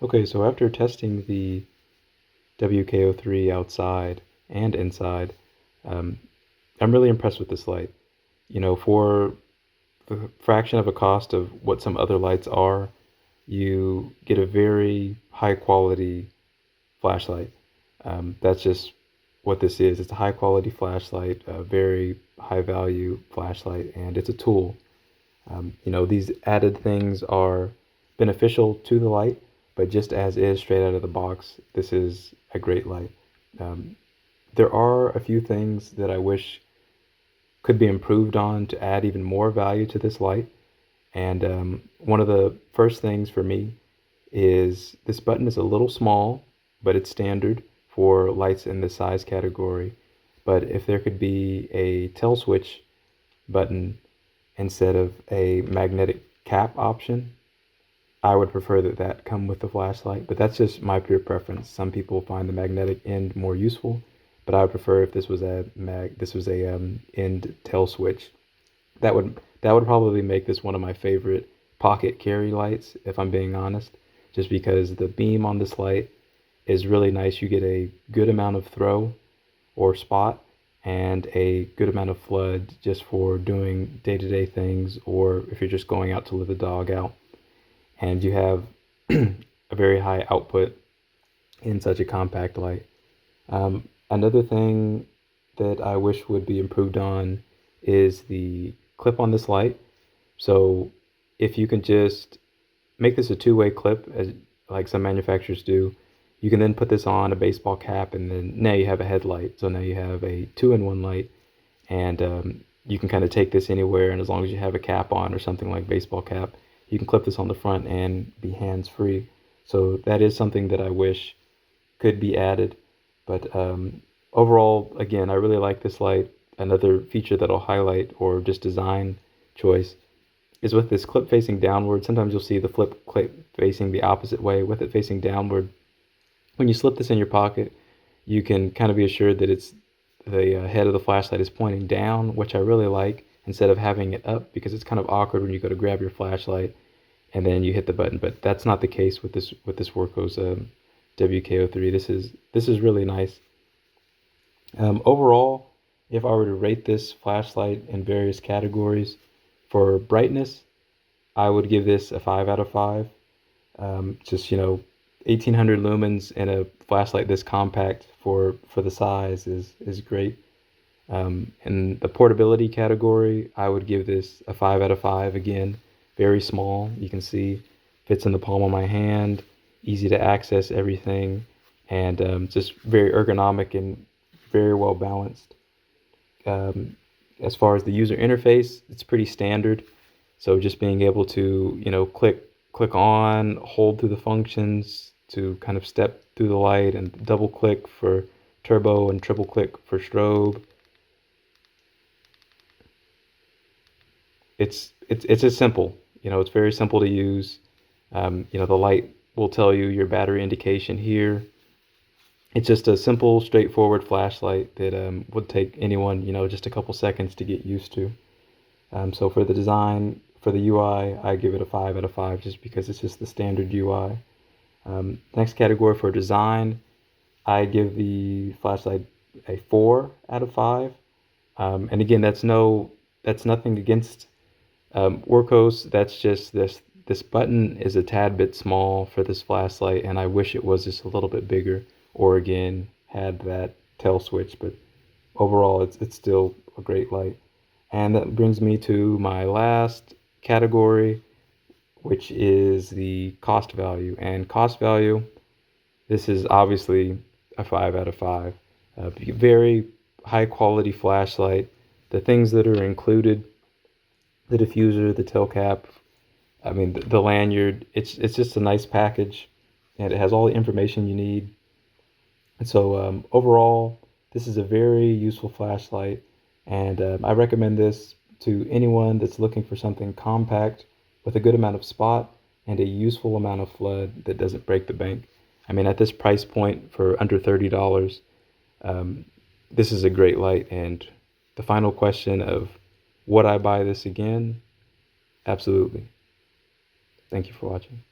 Okay, so after testing the Wk03 outside and inside, um, I'm really impressed with this light. For the fraction of a cost of what some other lights are, you get a very high quality flashlight. That's just what this is. It's a high quality flashlight, a very high value flashlight, and it's a tool. These added things are beneficial to the light, but just as is straight out of the box, this is a great light. Um, there are a few things that I wish could be improved on to add even more value to this light. And one of the first things for me is this button is a little small, but it's standard for lights in the size category. But if there could be a tail switch button instead of a magnetic cap option, I would prefer that come with the flashlight, but that's just my pure preference. Some people find the magnetic end more useful, but I would prefer if this was a end tail switch. That would probably make this one of my favorite pocket carry lights, if I'm being honest, just because the beam on this light is really nice. You get a good amount of throw or spot and a good amount of flood just for doing day-to-day things, or if you're just going out to let the dog out. And you have a very high output in such a compact light. Another thing that I wish would be improved on is the clip on this light. So if you can just make this a two-way clip, as like some manufacturers do, you can then put this on a baseball cap, and then now you have a headlight. So now you have a two-in-one light, and you can kind of take this anywhere, and as long as you have a cap on or something like baseball cap, you can clip this on the front and be hands-free. So that is something that I wish could be added. But overall, again, I really like this light. Another feature that I'll highlight, or just design choice, is with this clip facing downward. Sometimes you'll see the flip clip facing the opposite way. With it facing downward, when you slip this in your pocket, you can kind of be assured that it's the head of the flashlight is pointing down, which I really like, instead of having it up, because it's kind of awkward when you go to grab your flashlight and then you hit the button. But that's not the case with this Wurkkos Wk03. This is really nice. Overall, if I were to rate this flashlight in various categories, for brightness, I would give this a 5 out of 5. Just 1800 lumens in a flashlight this compact for the size is great. In the portability category, I would give this a 5 out of 5. Again, very small. You can see fits in the palm of my hand, easy to access everything, and just very ergonomic and very well balanced. As far as the user interface, it's pretty standard. So just being able to, click on, hold through the functions to kind of step through the light, and double click for turbo and triple click for strobe. It's just simple. It's very simple to use. The light will tell you your battery indication here. It's just a simple, straightforward flashlight that would take anyone, just a couple seconds to get used to. So for the design, for the UI, I give it a 5 out of 5 just because it's just the standard UI. Next category for design, I give the flashlight a 4 out of 5. And again, that's nothing against Wurkkos. That's just this button is a tad bit small for this flashlight, and I wish it was just a little bit bigger, or again had that tail switch. But overall, it's still a great light. And that brings me to my last category, which is the cost value. And cost value, this is obviously a 5 out of 5. Very high quality flashlight. The things that are included, the diffuser, the tail cap, I mean the lanyard, it's just a nice package, and it has all the information you need. And so overall, this is a very useful flashlight, and I recommend this to anyone that's looking for something compact with a good amount of spot and a useful amount of flood that doesn't break the bank. I mean, at this price point for under $30, this is a great light. And the final question of would I buy this again? Absolutely. Thank you for watching.